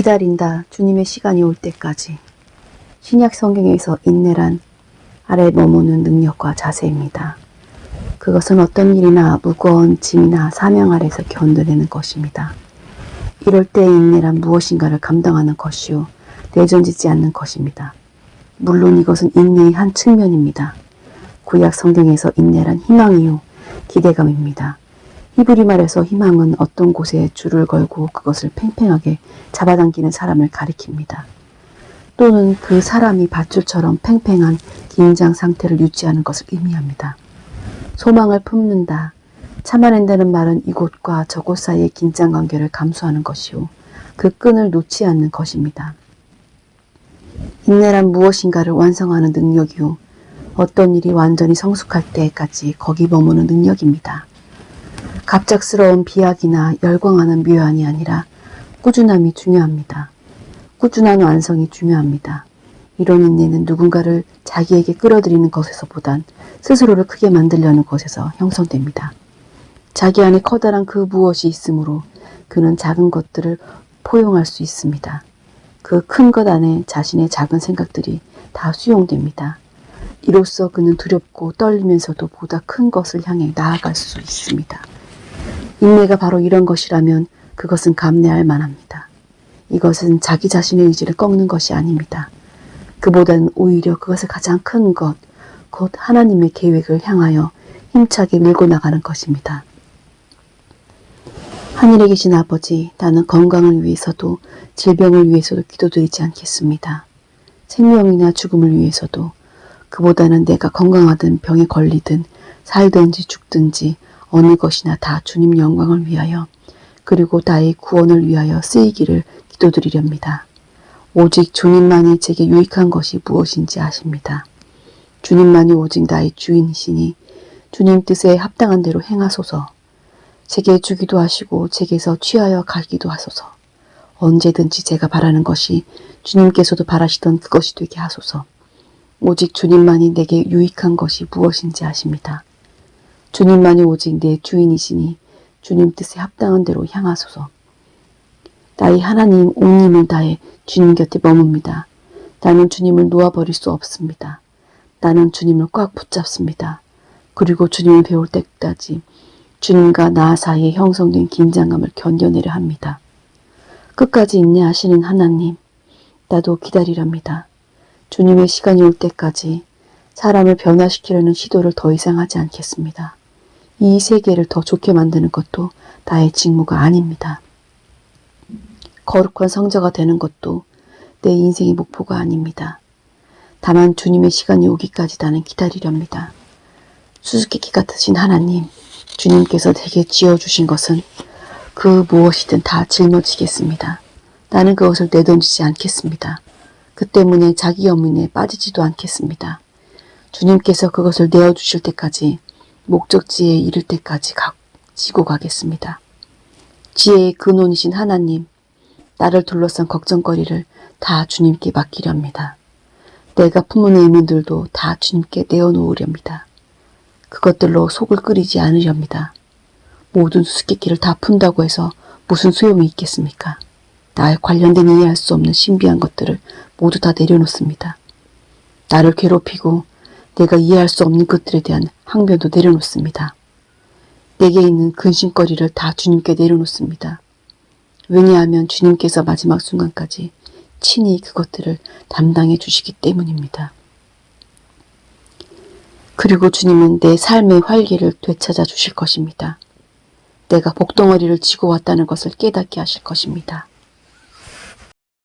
기다린다. 주님의 시간이 올 때까지. 신약 성경에서 인내란 아래 머무는 능력과 자세입니다. 그것은 어떤 일이나 무거운 짐이나 사명 아래서 견뎌내는 것입니다. 이럴 때 인내란 무엇인가를 감당하는 것이요 내전지지 않는 것입니다. 물론 이것은 인내의 한 측면입니다. 구약 성경에서 인내란 희망이요 기대감입니다. 히브리 말에서 희망은 어떤 곳에 줄을 걸고 그것을 팽팽하게 잡아당기는 사람을 가리킵니다. 또는 그 사람이 밧줄처럼 팽팽한 긴장 상태를 유지하는 것을 의미합니다. 소망을 품는다, 참아낸다는 말은 이곳과 저곳 사이의 긴장관계를 감수하는 것이요 그 끈을 놓지 않는 것입니다. 인내란 무엇인가를 완성하는 능력이요 어떤 일이 완전히 성숙할 때까지 거기 머무는 능력입니다. 갑작스러운 비약이나 열광하는 묘안이 아니라 꾸준함이 중요합니다. 꾸준한 완성이 중요합니다. 이런 인내는 누군가를 자기에게 끌어들이는 것에서보단 스스로를 크게 만들려는 것에서 형성됩니다. 자기 안에 커다란 그 무엇이 있으므로 그는 작은 것들을 포용할 수 있습니다. 그 큰 것 안에 자신의 작은 생각들이 다 수용됩니다. 이로써 그는 두렵고 떨리면서도 보다 큰 것을 향해 나아갈 수 있습니다. 인내가 바로 이런 것이라면 그것은 감내할 만합니다. 이것은 자기 자신의 의지를 꺾는 것이 아닙니다. 그보다는 오히려 그것을 가장 큰 것, 곧 하나님의 계획을 향하여 힘차게 밀고 나가는 것입니다. 하늘에 계신 아버지, 나는 건강을 위해서도 질병을 위해서도 기도드리지 않겠습니다. 생명이나 죽음을 위해서도 그보다는 내가 건강하든 병에 걸리든 살든지 죽든지 어느 것이나 다 주님 영광을 위하여 그리고 나의 구원을 위하여 쓰이기를 기도드리렵니다. 오직 주님만이 제게 유익한 것이 무엇인지 아십니다. 주님만이 오직 나의 주인이시니 주님 뜻에 합당한 대로 행하소서. 제게 주기도 하시고 제게서 취하여 가기도 하소서. 언제든지 제가 바라는 것이 주님께서도 바라시던 그것이 되게 하소서. 오직 주님만이 내게 유익한 것이 무엇인지 아십니다. 주님만이 오직 내 주인이시니 주님 뜻에 합당한 대로 향하소서. 나의 하나님 옥님은 나의 주님 곁에 머뭅니다. 나는 주님을 놓아버릴 수 없습니다. 나는 주님을 꽉 붙잡습니다. 그리고 주님을 배울 때까지 주님과 나 사이에 형성된 긴장감을 견뎌내려 합니다. 끝까지 인내하시는 하나님, 나도 기다리랍니다. 주님의 시간이 올 때까지 사람을 변화시키려는 시도를 더 이상 하지 않겠습니다. 이 세계를 더 좋게 만드는 것도 나의 직무가 아닙니다. 거룩한 성자가 되는 것도 내 인생의 목표가 아닙니다. 다만 주님의 시간이 오기까지 나는 기다리렵니다. 수수께끼 같으신 하나님, 주님께서 내게 지어주신 것은 그 무엇이든 다 짊어지겠습니다. 나는 그것을 내던지지 않겠습니다. 그 때문에 자기 연민에 빠지지도 않겠습니다. 주님께서 그것을 내어주실 때까지 목적지에 이를 때까지 지고 가겠습니다. 지혜의 근원이신 하나님, 나를 둘러싼 걱정거리를 다 주님께 맡기렵니다. 내가 품은 의문들도 다 주님께 내어놓으렵니다. 그것들로 속을 끓이지 않으렵니다. 모든 수수께끼를 다 푼다고 해서 무슨 소용이 있겠습니까? 나에 관련된 이해할 수 없는 신비한 것들을 모두 다 내려놓습니다. 나를 괴롭히고 내가 이해할 수 없는 것들에 대한 항변도 내려놓습니다. 내게 있는 근심거리를 다 주님께 내려놓습니다. 왜냐하면 주님께서 마지막 순간까지 친히 그것들을 담당해 주시기 때문입니다. 그리고 주님은 내 삶의 활기를 되찾아 주실 것입니다. 내가 복덩어리를 지고 왔다는 것을 깨닫게 하실 것입니다.